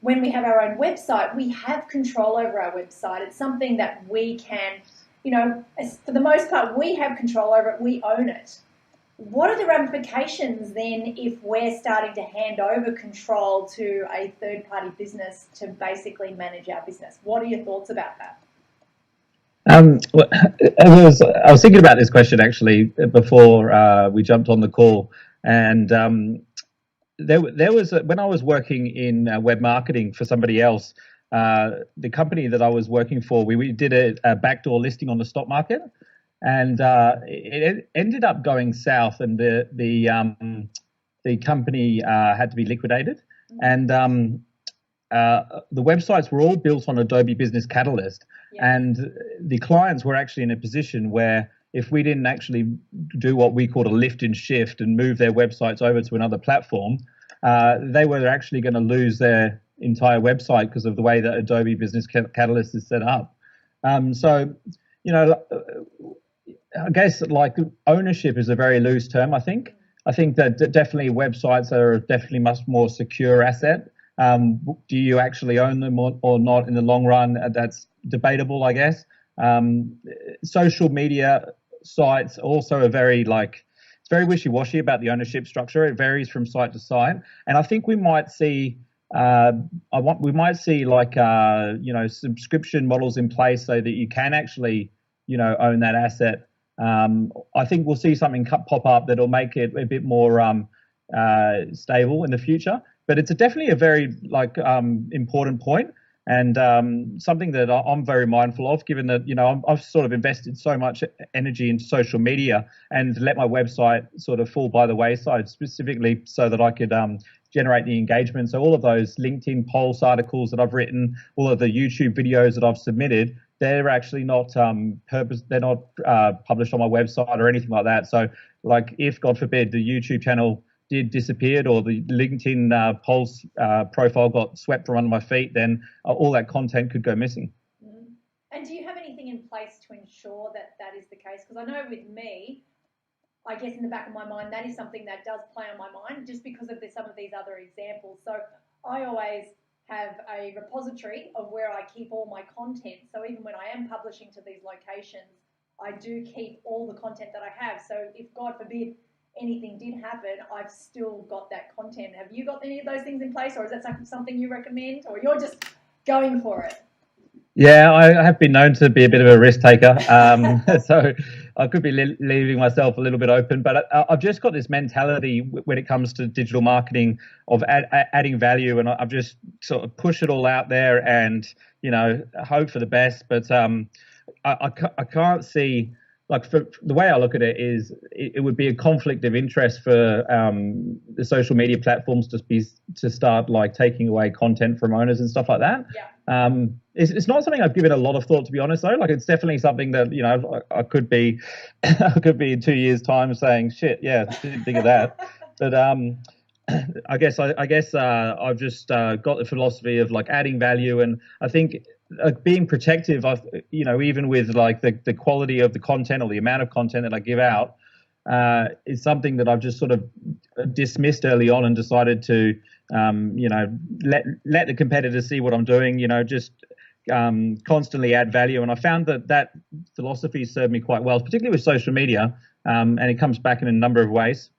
when we have our own website, we have control over our website. It's something that we can, for the most part, we have control over it. We own it. What are the ramifications then if we're starting to hand over control to a third-party business to basically manage our business? What are your thoughts about that? I was thinking about this question actually before we jumped on the call, and there was when I was working in web marketing for somebody else. The company that I was working for, we did a backdoor listing on the stock market, and it ended up going south, and the company had to be liquidated, and the websites were all built on Adobe Business Catalyst, and the clients were actually in a position where if we didn't actually do what we called a lift and shift and move their websites over to another platform, they were actually going to lose their entire website because of the way that Adobe Business Catalyst is set up. So, I guess like ownership is a very loose term. I think that definitely websites are definitely much more secure asset. Do you actually own them or not in the long run? That's debatable, I guess. Social media sites also are it's very wishy-washy about the ownership structure. It varies from site to site, and I think we might see subscription models in place so that you can actually own that asset. I think we'll see something pop up that'll make it a bit more stable in the future. But it's definitely a very important point, and something that I'm very mindful of, given that I've sort of invested so much energy into social media and let my website sort of fall by the wayside, specifically so that I could generate the engagement. So all of those LinkedIn Pulse articles that I've written, all of the YouTube videos that I've submitted, they're actually not they're not published on my website or anything like that. So if God forbid the YouTube channel did disappeared or the LinkedIn Pulse profile got swept from under my feet, then all that content could go missing. And do you have anything in place to ensure that that is the case? Because I know with me, I guess in the back of my mind, that is something that does play on my mind just because of some of these other examples. So I always have a repository of where I keep all my content. So even when I am publishing to these locations, I do keep all the content that I have. So if God forbid anything did happen, I've still got that content. Have you got any of those things in place, or is that something you recommend, or you're just going for it? Yeah, I have been known to be a bit of a risk taker, so I could be leaving myself a little bit open. But I've just got this mentality when it comes to digital marketing of adding value, and I've just sort of push it all out there and hope for the best. But I can't see. For the way I look at it is, it would be a conflict of interest for the social media platforms to start taking away content from owners and stuff like that. Yeah. It's not something I've given a lot of thought, to be honest, though. It's definitely something that I could be I could be in 2 years' time saying, shit, yeah, didn't think of that. But I guess I've just got the philosophy of adding value, and I think being protective of even with the quality of the content or the amount of content that I give out is something that I've just sort of dismissed early on and decided to let the competitors see what I'm doing, just constantly add value. And I found that philosophy served me quite well, particularly with social media, and it comes back in a number of ways.